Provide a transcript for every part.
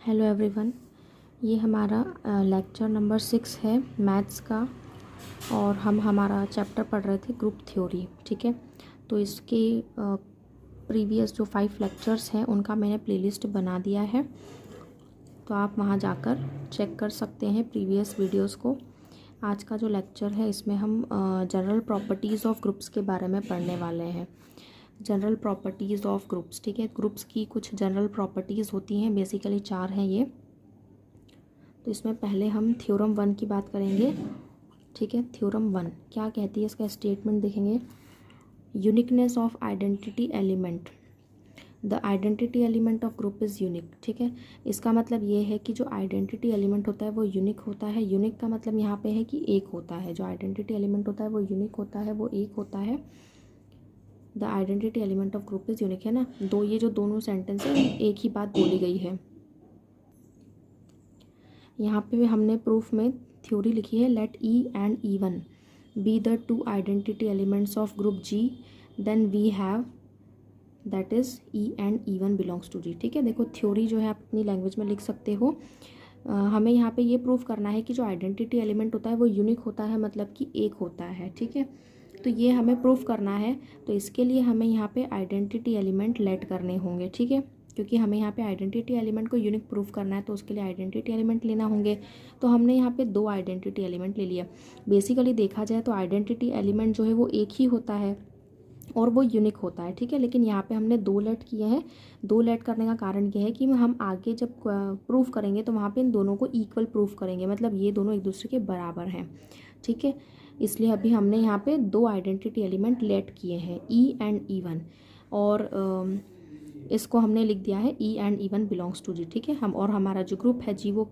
Hello everyone, ये हमारा lecture number 6 है मैथ्स का। और हम हमारा चैप्टर पढ़ रहे थे ग्रुप थ्योरी। ठीक है, तो इसके प्रीवियस जो 5 लेक्चर्स हैं उनका मैंने प्लेलिस्ट बना दिया है, तो आप वहाँ जाकर चेक कर सकते हैं प्रीवियस वीडियोस को। आज का जो लेक्चर है इसमें हम जनरल प्रॉपर्टीज़ ऑफ ग्रुप्स के बारे में पढ़ने वाले हैं। जनरल प्रॉपर्टीज़ ऑफ ग्रुप्स, ठीक है, ग्रुप्स की कुछ जनरल प्रॉपर्टीज़ होती हैं, बेसिकली 4 हैं ये। तो इसमें पहले हम थ्योरम 1 की बात करेंगे। ठीक है, थ्योरम 1 क्या कहती है, इसका स्टेटमेंट देखेंगे। Uniqueness of identity element, the identity element of group is unique. ठीक है, इसका मतलब ये है कि जो आइडेंटिटी एलिमेंट होता है वो यूनिक होता है। यूनिक का मतलब यहाँ पे है कि एक होता है। जो आइडेंटिटी एलिमेंट होता है वो यूनिक होता है, वो एक होता है। The identity element of group is unique है ना, ये जो दोनों सेंटेंस है एक ही बात बोली गई है। यहाँ पे हमने प्रूफ में थ्योरी लिखी है, let E and E1 be the two identity elements of group G, then we have that is E and E1 belongs to G। ठीक है, देखो थ्योरी जो है आप अपनी लैंग्वेज में लिख सकते हो। हमें यहाँ पे ये प्रूफ करना है कि जो आइडेंटिटी एलिमेंट होता है वो यूनिक होता है, मतलब कि एक होता है। ठीक है, तो ये हमें प्रूफ करना है। तो इसके लिए हमें यहाँ पे आइडेंटिटी एलिमेंट लेट करने होंगे। ठीक है, क्योंकि हमें यहाँ पे आइडेंटिटी एलिमेंट को यूनिक प्रूफ करना है, तो उसके लिए आइडेंटिटी एलिमेंट लेना होंगे। तो हमने यहाँ पे 2 आइडेंटिटी एलिमेंट ले लिया। बेसिकली देखा जाए तो आइडेंटिटी एलिमेंट जो है वो एक ही होता है और वो यूनिक होता है। ठीक है, लेकिन यहाँ पे हमने 2 लेट किए हैं। 2 लेट करने का कारण ये है कि हम आगे जब प्रूफ करेंगे तो वहाँ पे इन दोनों को इक्वल प्रूफ करेंगे, मतलब ये दोनों एक दूसरे के बराबर हैं। ठीक है, इसलिए अभी हमने यहाँ पे 2 आइडेंटिटी एलिमेंट लेट किए हैं, E एंड E1, और इसको हमने लिख दिया है E and E1 belongs to G। ठीक है, हम और हमारा जो ग्रुप है G वो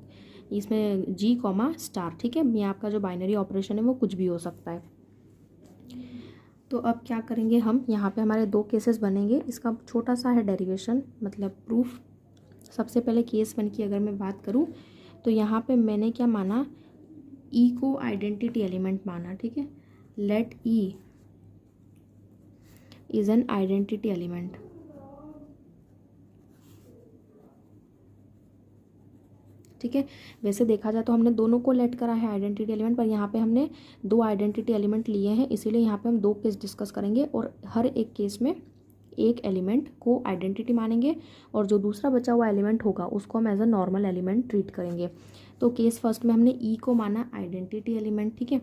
इसमें G कॉमा स्टार। ठीक है, ये आपका जो बाइनरी ऑपरेशन है वो कुछ भी हो सकता है। तो अब क्या करेंगे हम, यहाँ पे हमारे 2 केसेस बनेंगे। इसका छोटा सा है डेरिवेशन, मतलब प्रूफ। सबसे पहले केस 1 की अगर मैं बात करूँ तो यहाँ पे मैंने क्या माना, E को आइडेंटिटी एलिमेंट माना। ठीक है, let E is an identity element. ठीक है, वैसे देखा जाए तो हमने दोनों को लेट करा है आइडेंटिटी एलिमेंट, पर यहाँ पे हमने 2 आइडेंटिटी एलिमेंट लिए हैं, इसीलिए यहाँ पे हम 2 केस डिस्कस करेंगे और हर एक केस में एक एलिमेंट को आइडेंटिटी मानेंगे और जो दूसरा बचा हुआ एलिमेंट होगा उसको हम as a normal element treat करेंगे। तो केस फर्स्ट में हमने E को माना आइडेंटिटी एलिमेंट। ठीक है,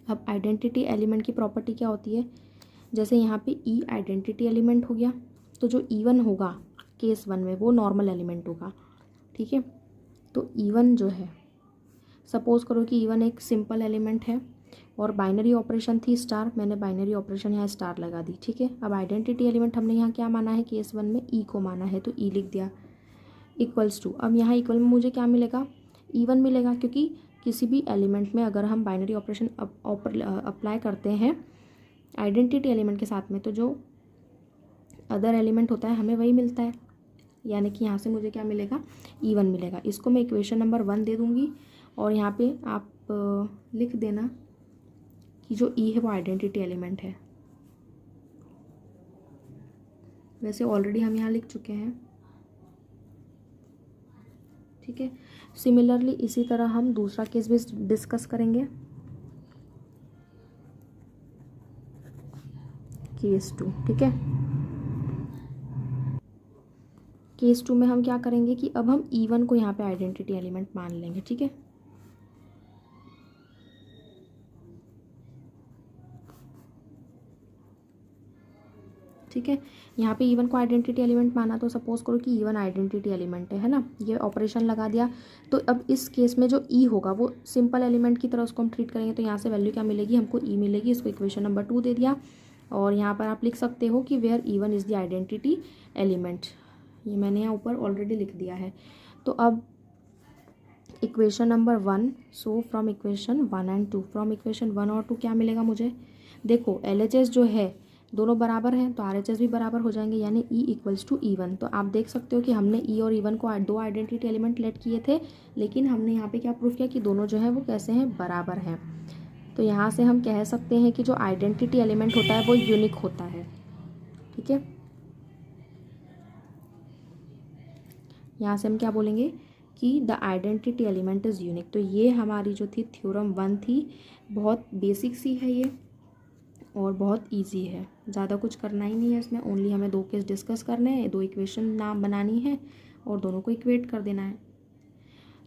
अब आइडेंटिटी एलिमेंट की प्रॉपर्टी क्या होती है, जैसे यहाँ पे E आइडेंटिटी एलिमेंट हो गया तो जो E1 होगा केस 1 में वो नॉर्मल एलिमेंट होगा। ठीक है, तो E1 जो है, सपोज करो कि E1 एक सिंपल एलिमेंट है और बाइनरी ऑपरेशन थी स्टार, मैंने बाइनरी ऑपरेशन यहाँ स्टार लगा दी। ठीक है, अब आइडेंटिटी एलिमेंट हमने यहाँ क्या माना है, केस 1 में E को माना है, तो E लिख दिया इक्वल्स टू। अब यहाँ इक्वल में मुझे क्या मिलेगा, E1 मिलेगा, क्योंकि किसी भी एलिमेंट में अगर हम बाइनरी ऑपरेशन अप्लाई करते हैं आइडेंटिटी एलिमेंट के साथ में, तो जो अदर एलिमेंट होता है हमें वही मिलता है, यानी कि यहाँ से मुझे क्या मिलेगा, E1 मिलेगा। इसको मैं इक्वेशन नंबर 1 दे दूँगी और यहाँ पे आप लिख देना कि जो E है वो आइडेंटिटी एलिमेंट है। वैसे ऑलरेडी हम यहाँ लिख चुके हैं। ठीक है, सिमिलरली इसी तरह हम दूसरा केस भी डिस्कस करेंगे, केस 2। ठीक है, केस 2 में हम क्या करेंगे कि अब हम E1 को यहाँ पे आइडेंटिटी एलिमेंट मान लेंगे। ठीक है, ठीक है, यहाँ पे E1 को आइडेंटिटी एलिमेंट माना, तो सपोज करो कि E1 आइडेंटिटी एलिमेंट है ना, ये ऑपरेशन लगा दिया। तो अब इस केस में जो E होगा वो सिंपल एलिमेंट की तरह उसको हम ट्रीट करेंगे, तो यहाँ से वैल्यू क्या मिलेगी, हमको E मिलेगी। इसको इक्वेशन नंबर 2 दे दिया और यहाँ पर आप लिख सकते हो कि where E1 is the identity element. ये मैंने यहाँ ऊपर ऑलरेडी लिख दिया है। तो अब equation number 1, so from equation 1 and 2, from equation 1 और 2 क्या मिलेगा मुझे, देखो LHS जो है दोनों बराबर हैं तो RHS भी बराबर हो जाएंगे, यानी E इक्वल्स टू E1। तो आप देख सकते हो कि हमने E और E1 को 2 आइडेंटिटी एलिमेंट लेट किए थे, लेकिन हमने यहाँ पे क्या प्रूफ किया कि दोनों जो है वो कैसे हैं, बराबर हैं। तो यहाँ से हम कह सकते हैं कि जो आइडेंटिटी एलिमेंट होता है वो यूनिक होता है। ठीक है, यहाँ से हम क्या बोलेंगे कि the identity element is unique. तो ये हमारी जो थी थ्योरम 1 थी, बहुत बेसिक सी है ये और बहुत इजी है, ज़्यादा कुछ करना ही नहीं है इसमें। ओनली हमें 2 केस डिस्कस करने हैं, 2 इक्वेशन नाम बनानी है और दोनों को इक्वेट कर देना है।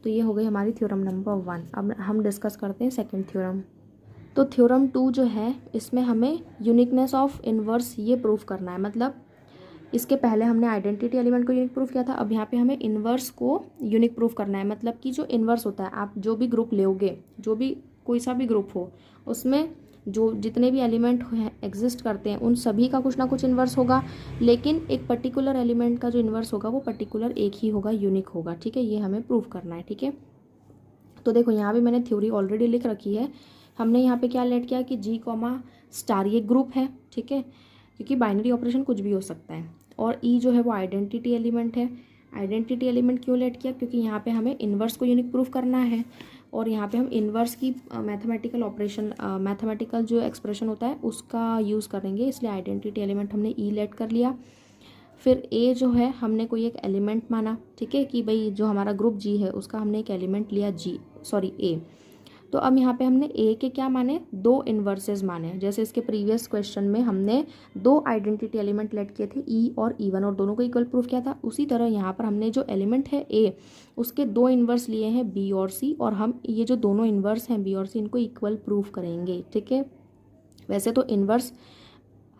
तो ये हो गई हमारी थ्योरम नंबर 1। अब हम डिस्कस करते हैं सेकंड थ्योरम। तो थ्योरम 2 जो है, इसमें हमें यूनिकनेस ऑफ इन्वर्स ये प्रूफ करना है। मतलब इसके पहले हमने आइडेंटिटी एलिमेंट को यूनिक प्रूफ किया था, अब यहाँ पे हमें इन्वर्स को यूनिक प्रूफ करना है। मतलब कि जो इन्वर्स होता है, आप जो भी ग्रुप लोगे, जो भी कोई सा भी ग्रुप हो, उसमें जो जितने भी एलिमेंट एग्जिस्ट करते हैं उन सभी का कुछ ना कुछ इन्वर्स होगा, लेकिन एक पर्टिकुलर एलिमेंट का जो इन्वर्स होगा वो पर्टिकुलर एक ही होगा, यूनिक होगा। ठीक है, ये हमें प्रूफ करना है। ठीक है, तो देखो यहाँ भी मैंने थ्योरी ऑलरेडी लिख रखी है। हमने यहाँ पे क्या लेट किया कि जी कॉमा स्टार ये ग्रुप है। ठीक है, क्योंकि बाइनरी ऑपरेशन कुछ भी हो सकता है। और ई जो है वो आइडेंटिटी एलिमेंट है। आइडेंटिटी एलिमेंट क्यों लेट किया, क्योंकि यहाँ पे हमें इन्वर्स को यूनिक प्रूफ करना है और यहाँ पे हम इन्वर्स की मैथमेटिकल ऑपरेशन, मैथमेटिकल जो एक्सप्रेशन होता है उसका यूज़ करेंगे, इसलिए आइडेंटिटी एलिमेंट हमने ई लेट कर लिया। फिर ए जो है हमने कोई एक एलिमेंट माना। ठीक है, कि भाई जो हमारा ग्रुप जी है उसका हमने एक एलिमेंट लिया ए। तो अब यहाँ पे हमने ए के क्या माने, 2 इन्वर्सेस माने। जैसे इसके प्रीवियस क्वेश्चन में हमने 2 आइडेंटिटी एलिमेंट लेट किए थे, ई और ई1, और दोनों को इक्वल प्रूफ किया था। उसी तरह यहाँ पर हमने जो एलिमेंट है ए, उसके 2 इन्वर्स लिए हैं बी और सी, और हम ये जो दोनों इन्वर्स हैं बी और सी, इनको इक्वल प्रूफ करेंगे। ठीक है, वैसे तो इन्वर्स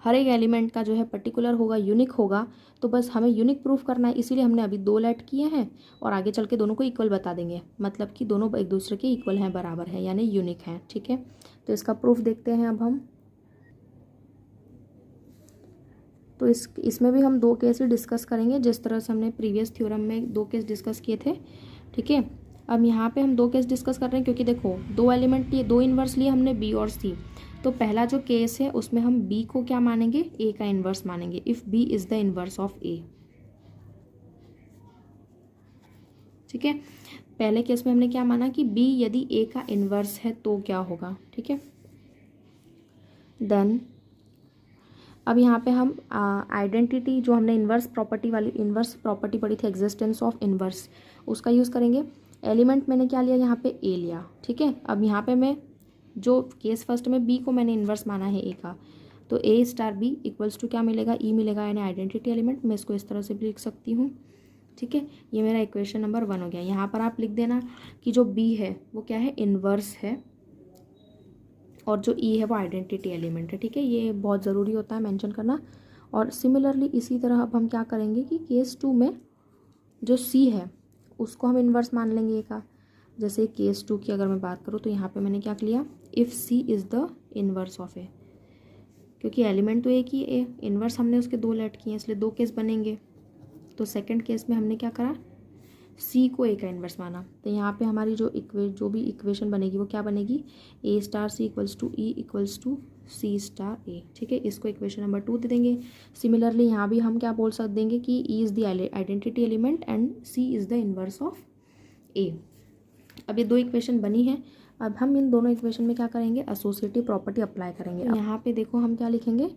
हर एक एलिमेंट का जो है पर्टिकुलर होगा, यूनिक होगा, तो बस हमें यूनिक प्रूफ करना है, इसीलिए हमने अभी 2 लेट किए हैं और आगे चल के दोनों को इक्वल बता देंगे। मतलब कि दोनों एक दूसरे के इक्वल हैं, बराबर हैं, यानी यूनिक हैं। ठीक है, तो इसका प्रूफ देखते हैं अब हम। तो इसमें भी हम 2 केस ही डिस्कस करेंगे, जिस तरह से हमने प्रीवियस थ्योरम में 2 केस डिस्कस किए थे। ठीक है, अब यहाँ पे हम 2 केस डिस्कस कर रहे हैं, क्योंकि देखो 2 एलिमेंट लिए, 2 इन्वर्स लिए हमने बी और सी। तो पहला जो केस है उसमें हम बी को क्या मानेंगे, ए का इन्वर्स मानेंगे, if B is the inverse of A. ठीक है, पहले केस में हमने क्या माना कि बी यदि ए का इन्वर्स है तो क्या होगा। ठीक है, देन अब यहाँ पे हम आइडेंटिटी जो हमने इन्वर्स प्रॉपर्टी पढ़ी थी, एग्जिस्टेंस ऑफ इन्वर्स, उसका यूज़ करेंगे। एलिमेंट मैंने क्या लिया, यहाँ पे ए लिया। ठीक है, अब यहाँ पे मैं जो केस फर्स्ट में बी को मैंने इन्वर्स माना है ए का, तो ए स्टार बी इक्वल्स टू क्या मिलेगा, ई मिलेगा, यानी आइडेंटिटी एलिमेंट। मैं इसको इस तरह से भी लिख सकती हूँ। ठीक है, ये मेरा इक्वेशन नंबर 1 हो गया। यहाँ पर आप लिख देना कि जो बी है वो क्या है, इन्वर्स है, और जो ई है वो आइडेंटिटी एलिमेंट है। ठीक है, ये बहुत ज़रूरी होता है मेंशन करना। और सिमिलरली इसी तरह अब हम क्या करेंगे कि केस 2 में जो सी है उसको हम इन्वर्स मान लेंगे ए का। जैसे केस 2 की अगर मैं बात करूँ तो यहाँ पे मैंने क्या लिया, if C is the inverse of A, क्योंकि एलिमेंट तो एक ही ए, इन्वर्स हमने उसके 2 लेट किए हैं, इसलिए 2 केस बनेंगे। तो सेकंड केस में हमने क्या करा, सी को ए का इन्वर्स माना। तो यहाँ पे हमारी जो भी इक्वेशन बनेगी वो क्या बनेगी, A star C equals to E equals to C star A. ठीक है, इसको इक्वेशन नंबर 2 दे देंगे। सिमिलरली यहाँ भी हम क्या बोल सकते देंगे कि E is the identity element and C is the inverse of A. अब ये 2 इक्वेशन बनी है। अब हम इन दोनों इक्वेशन में क्या करेंगे, एसोसिएटिव प्रॉपर्टी अप्लाई करेंगे। यहाँ पे देखो हम क्या लिखेंगे,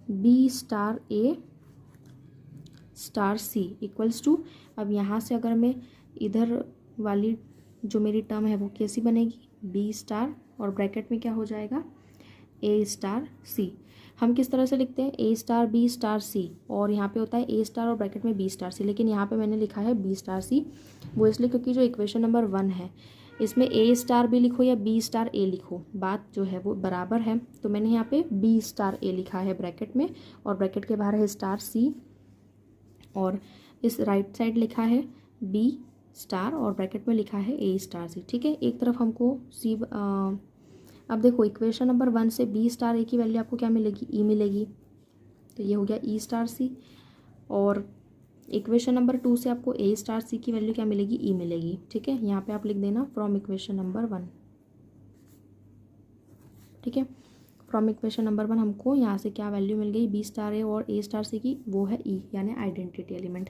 B star A star C equals to, अब यहाँ से अगर मैं इधर वाली जो मेरी टर्म है वो कैसी बनेगी, बी स्टार और ब्रैकेट में क्या हो जाएगा, ए स्टार सी। हम किस तरह से लिखते हैं, ए स्टार बी स्टार सी, और यहाँ पे होता है ए स्टार और ब्रैकेट में बी स्टार सी, लेकिन यहाँ पे मैंने लिखा है बी स्टार सी। वो इसलिए क्योंकि जो इक्वेशन नंबर 1 है इसमें ए स्टार बी लिखो या बी स्टार ए लिखो, बात जो है वो बराबर है। तो मैंने यहाँ पे बी स्टार ए लिखा है ब्रैकेट में, और ब्रैकेट के बाहर है स्टार सी, और इस राइट साइड लिखा है बी स्टार और ब्रैकेट में लिखा है ए स्टार सी। ठीक है, एक तरफ हमको सी, अब देखो इक्वेशन नंबर 1 से बी स्टार ए की वैल्यू आपको क्या मिलेगी, ई मिलेगी, तो ये हो गया ई स्टार सी। और इक्वेशन नंबर 2 से आपको ए स्टार सी की वैल्यू क्या मिलेगी, ई मिलेगी। ठीक है, यहाँ पे आप लिख देना फ्रॉम इक्वेशन नंबर 1। ठीक है, फ्रॉम इक्वेशन नंबर 1 हमको यहाँ से क्या वैल्यू मिल गई, बी स्टार ए और ए स्टार सी की, वो है ई, यानी आइडेंटिटी एलिमेंट।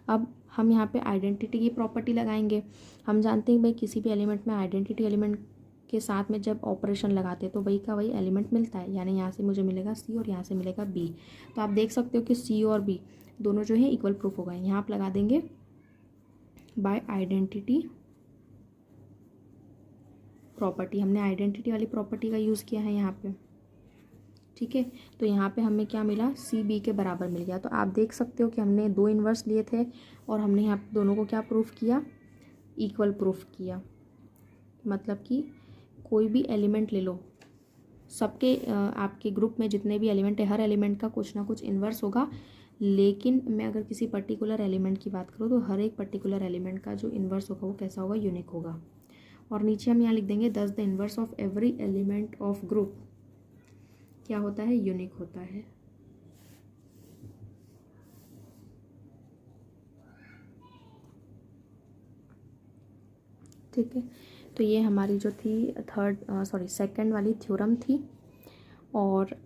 अब हम यहाँ पे आइडेंटिटी की प्रॉपर्टी लगाएंगे। हम जानते हैं भाई किसी भी एलिमेंट में आइडेंटिटी एलिमेंट के साथ में जब ऑपरेशन लगाते हैं तो वही का वही एलिमेंट मिलता है, यानी यहाँ से मुझे मिलेगा सी और यहाँ से मिलेगा बी। तो आप देख सकते हो कि सी और बी दोनों जो है इक्वल प्रूफ हो गए। यहाँ आप लगा देंगे बाय आइडेंटिटी प्रॉपर्टी। हमने आइडेंटिटी वाली प्रॉपर्टी का यूज़ किया है यहाँ पे, ठीक है। तो यहाँ पे हमें क्या मिला, सी बी के बराबर मिल गया। तो आप देख सकते हो कि हमने 2 इन्वर्स लिए थे और हमने यहाँ पे दोनों को क्या प्रूफ किया, इक्वल प्रूफ किया। मतलब कि कोई भी एलिमेंट ले लो, सबके आपके ग्रुप में जितने भी एलिमेंट है, हर एलिमेंट का कुछ ना कुछ इन्वर्स होगा। लेकिन मैं अगर किसी पर्टिकुलर एलिमेंट की बात करूँ तो हर एक पर्टिकुलर एलिमेंट का जो इन्वर्स होगा वो कैसा होगा, यूनिक होगा। और नीचे हम यहाँ लिख देंगे दस the inverse of every element of group क्या होता है, यूनिक होता है। ठीक है, तो ये हमारी जो थी सेकंड वाली थ्योरम थी। और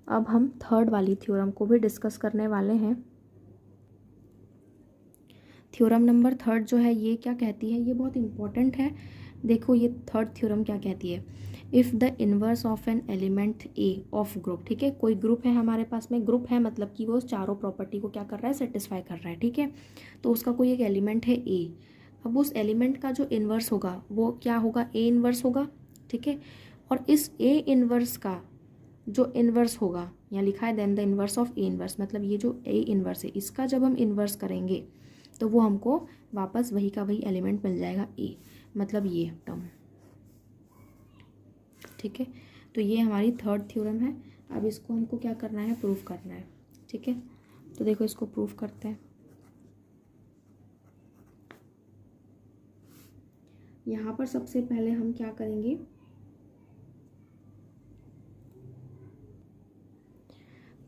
अब हम थर्ड वाली थ्योरम को भी डिस्कस करने वाले हैं। थ्योरम नंबर थर्ड जो है ये क्या कहती है, ये बहुत इंपॉर्टेंट है। देखो ये थर्ड थ्योरम क्या कहती है, if the inverse of an element A of group, ठीक है। कोई ग्रुप है हमारे पास में, ग्रुप है मतलब कि वो चारों प्रॉपर्टी को क्या कर रहा है, सेटिस्फाई कर रहा है, ठीक है। तो उसका कोई एक एलिमेंट है ए, अब उस एलिमेंट का जो इन्वर्स होगा वो क्या होगा, ए इन्वर्स होगा, ठीक है। और इस ए इन्वर्स का जो इन्वर्स होगा, यहाँ लिखा है then the inverse of A inverse, मतलब ये जो ए इन्वर्स है इसका जब हम इन्वर्स करेंगे तो वो हमको वापस वही का वही एलिमेंट मिल जाएगा ए, मतलब ये टर्म, ठीक है। तो ये हमारी थर्ड थ्योरम है। अब इसको हमको क्या करना है, प्रूफ करना है, ठीक है। तो देखो इसको प्रूफ करते हैं। यहाँ पर सबसे पहले हम क्या करेंगे,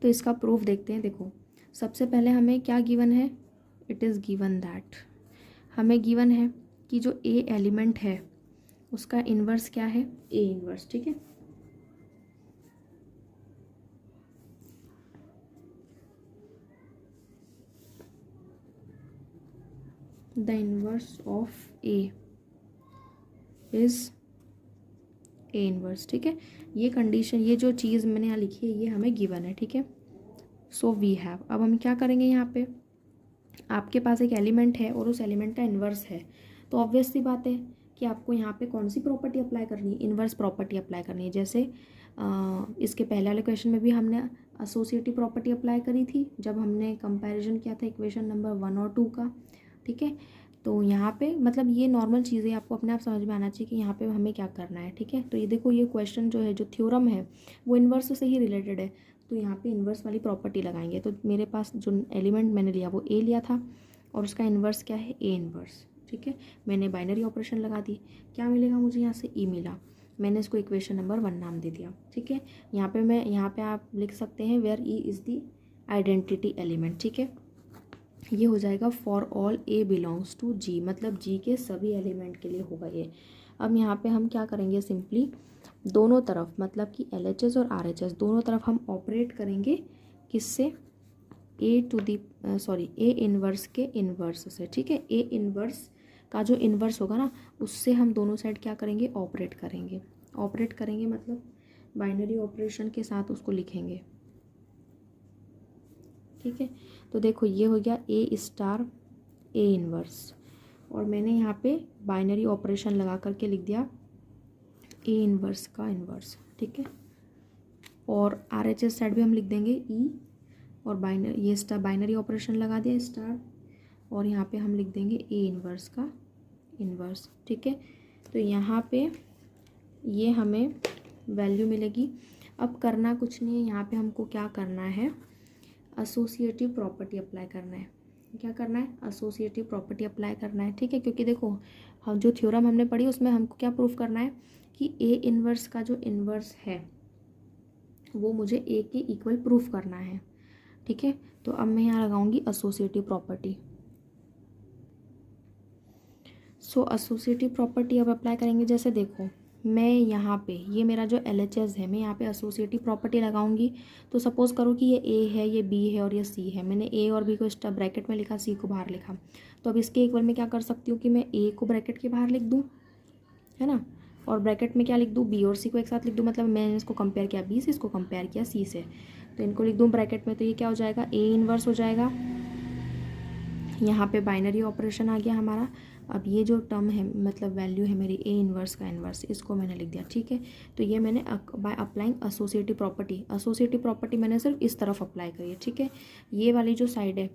तो इसका प्रूफ देखते हैं। देखो सबसे पहले हमें क्या गिवन है, इट इज़ गिवन दैट, हमें गिवन है कि जो ए एलिमेंट है उसका इन्वर्स क्या है, ए इन्वर्स, ठीक है। The inverse of A is A inverse, ठीक है। ये कंडीशन, ये जो चीज़ मैंने यहाँ लिखी है ये हमें गिवन है, ठीक है। सो वी हैव, अब हम क्या करेंगे, यहाँ पे आपके पास एक एलिमेंट है और उस एलिमेंट का इन्वर्स है, तो ऑब्वियस सी बात है कि आपको यहाँ पे कौन सी प्रॉपर्टी अप्लाई करनी है, इन्वर्स प्रॉपर्टी अप्लाई करनी है। जैसे इसके पहले वाले क्वेश्चन में भी हमने एसोसिएटिव प्रॉपर्टी अप्लाई करी थी जब हमने कंपैरिजन किया था इक्वेशन नंबर 1 और 2 का, ठीक है। तो यहाँ पे मतलब ये नॉर्मल चीज़ें आपको अपने आप समझ में आना चाहिए कि यहाँ पे हमें क्या करना है, ठीक है। तो ये देखो ये क्वेश्चन जो है, जो थ्योरम है वो इन्वर्स से ही रिलेटेड है, तो यहाँ पे इन्वर्स वाली प्रॉपर्टी लगाएंगे। तो मेरे पास जो एलिमेंट मैंने लिया वो ए लिया था और उसका इन्वर्स क्या है, ए इन्वर्स, ठीक है। मैंने बाइनरी ऑपरेशन लगा दी, क्या मिलेगा मुझे, यहाँ से ई मिला, मैंने इसको इक्वेशन नंबर 1 नाम दे दिया, ठीक है। यहाँ पे आप लिख सकते हैं where E is the identity element, ठीक है। ये हो जाएगा for all A belongs to G, मतलब जी के सभी एलिमेंट के लिए होगा ये। अब यहाँ पे हम क्या करेंगे, सिंपली दोनों तरफ मतलब कि LHS और RHS दोनों तरफ हम ऑपरेट करेंगे, किससे, ए इन्वर्स के इन्वर्स से, ठीक है। ए इन्वर्स का जो इन्वर्स होगा ना उससे हम दोनों साइड क्या करेंगे, ऑपरेट करेंगे मतलब बाइनरी ऑपरेशन के साथ उसको लिखेंगे, ठीक है। तो देखो ये हो गया ए स्टार ए इन्वर्स, और मैंने यहाँ पे बाइनरी ऑपरेशन लगा करके लिख दिया ए इन्वर्स का इन्वर्स, ठीक है। और RHS साइड भी हम लिख देंगे ई, और बाइनरी ये स्टार बाइनरी ऑपरेशन लगा दिया स्टार, और यहाँ पे हम लिख देंगे ए इन्वर्स का इन्वर्स, ठीक है। तो यहाँ पे ये हमें वैल्यू मिलेगी। अब करना कुछ नहीं है, यहाँ पे हमको क्या करना है, एसोसिएटिव प्रॉपर्टी अप्लाई करना है। क्या करना है, एसोसिएटिव प्रॉपर्टी अप्लाई करना है, ठीक है। क्योंकि देखो हम जो थ्योरम हमने पढ़ी उसमें हमको क्या प्रूफ करना है कि ए इन्वर्स का जो इन्वर्स है वो मुझे ए के इक्वल प्रूफ करना है, ठीक है। तो अब मैं यहाँ लगाऊंगी एसोसिएटिव प्रॉपर्टी। सो एसोसिएटिव प्रॉपर्टी अब अप्लाई करेंगे। जैसे देखो मैं यहाँ पे ये मेरा जो LHS है, मैं यहाँ पे एसोसिएटिव प्रॉपर्टी लगाऊंगी। तो सपोज़ करो कि ये A है, ये B है और ये C है। मैंने A और B को स्टॉप ब्रैकेट में लिखा, C को बाहर लिखा। तो अब इसके इक्वल में क्या कर सकती हूँ कि मैं A को ब्रैकेट के बाहर लिख दूँ, है ना, और ब्रैकेट में क्या लिख दूँ, B और C को एक साथ लिख दूँ। मतलब मैंने इसको कंपेयर किया B से, इसको कंपेयर किया C से, तो इनको लिख दूँ ब्रैकेट में। तो ये क्या हो जाएगा, A इन्वर्स हो जाएगा, यहाँ पे बाइनरी ऑपरेशन आ गया हमारा। अब ये जो टर्म है मतलब वैल्यू है मेरी ए इन्वर्स का इन्वर्स, इसको मैंने लिख दिया, ठीक है। तो ये मैंने बाय अप्लाइंग एसोसिएटिव प्रॉपर्टी मैंने सिर्फ इस तरफ अप्लाई करी है, ठीक है। ये वाली जो साइड है,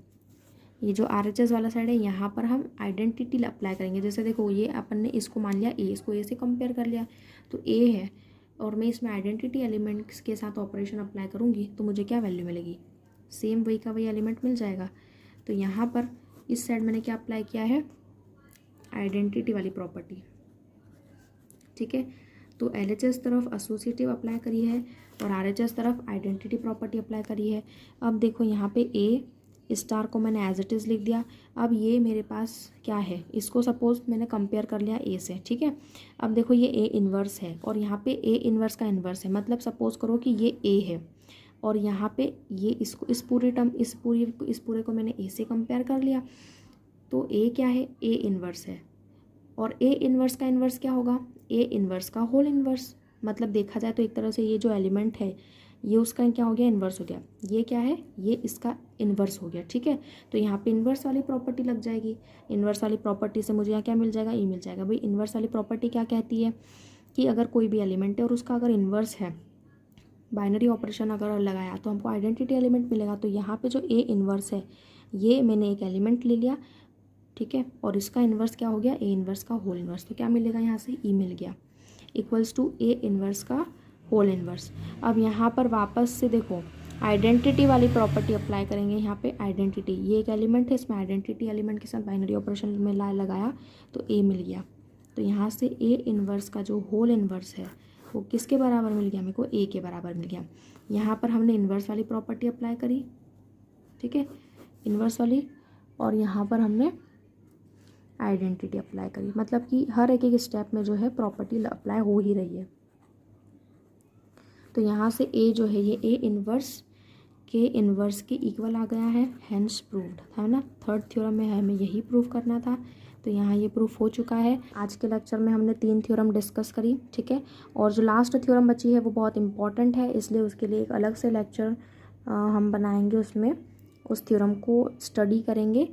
ये जो RHS वाला साइड है, यहाँ पर हम आइडेंटिटी अप्लाई करेंगे। जैसे देखो ये अपन ने इसको मान लिया ए, इसको ए से कंपेयर कर लिया, तो ए है और मैं इसमें आइडेंटिटी एलिमेंट्स के साथ ऑपरेशन अप्लाई करूँगी तो मुझे क्या वैल्यू मिलेगी, सेम वही का वही एलिमेंट मिल जाएगा। तो यहाँ पर इस साइड मैंने क्या अप्लाई किया है, आइडेंटिटी वाली प्रॉपर्टी, ठीक है। तो LHS तरफ एसोसिएटिव अप्लाई करी है और RHS तरफ आइडेंटिटी प्रॉपर्टी अप्लाई करी है। अब देखो यहाँ पे ए स्टार को मैंने एज इट इज़ लिख दिया। अब ये मेरे पास क्या है, इसको सपोज मैंने कंपेयर कर लिया ए से, ठीक है। अब देखो ये ए इन्वर्स है और यहाँ पे ए इन्वर्स का इन्वर्स है, मतलब सपोज करो कि ये ए है और यहाँ पे ये इसको इस पूरे को मैंने ए से कंपेयर कर लिया, तो ए क्या है, ए इन्वर्स है। और ए इन्वर्स का इन्वर्स क्या होगा, ए इन्वर्स का होल इन्वर्स। मतलब देखा जाए तो एक तरह से ये जो एलिमेंट है ये उसका क्या हो गया, इन्वर्स हो गया। ये क्या है, ये इसका इन्वर्स हो गया, ठीक है। तो यहाँ पे इन्वर्स वाली प्रॉपर्टी लग जाएगी। इन्वर्स वाली प्रॉपर्टी से मुझे यहाँ क्या मिल जाएगा, ई मिल जाएगा। भाई इन्वर्स वाली प्रॉपर्टी क्या कहती है कि अगर कोई भी एलिमेंट है और उसका अगर इन्वर्स है, बाइनरी ऑपरेशन अगर लगाया तो हमको आइडेंटिटी एलिमेंट मिलेगा। तो यहाँ पे जो ए इन्वर्स है, ये मैंने एक एलिमेंट ले लिया, ठीक है, और इसका इन्वर्स क्या हो गया, ए इन्वर्स का होल इन्वर्स। तो क्या मिलेगा यहाँ से, ई मिल गया, इक्वल्स टू ए इन्वर्स का होल इन्वर्स। अब यहाँ पर वापस से देखो आइडेंटिटी वाली प्रॉपर्टी अप्लाई करेंगे। यहाँ पे आइडेंटिटी, ये एक एलिमेंट है, इसमें आइडेंटिटी एलिमेंट के साथ बाइनरी ऑपरेशन में लगाया तो ए मिल गया। तो यहाँ से ए इन्वर्स का जो होल इन्वर्स है वो किसके बराबर मिल गया, मेरे को ए के बराबर मिल गया। यहाँ पर हमने इन्वर्स वाली प्रॉपर्टी अप्लाई करी, ठीक है, इन्वर्स वाली, और यहाँ पर हमने आइडेंटिटी अप्लाई करी। मतलब कि हर एक स्टेप में जो है प्रॉपर्टी अप्लाई हो ही रही है। तो यहाँ से ए जो है ये ए इन्वर्स के इन्वर्स के इक्वल आ गया है, हैंस प्रूव्ड, है ना। थर्ड थ्योरम में हमें यही प्रूव करना था, तो यहाँ ये प्रूफ हो चुका है। आज के लेक्चर में हमने 3 थ्योरम डिस्कस करी, ठीक है। और जो लास्ट थ्योरम बची है वो बहुत इंपॉर्टेंट है, इसलिए उसके लिए एक अलग से लेक्चर हम बनाएंगे, उसमें उस थ्योरम को स्टडी करेंगे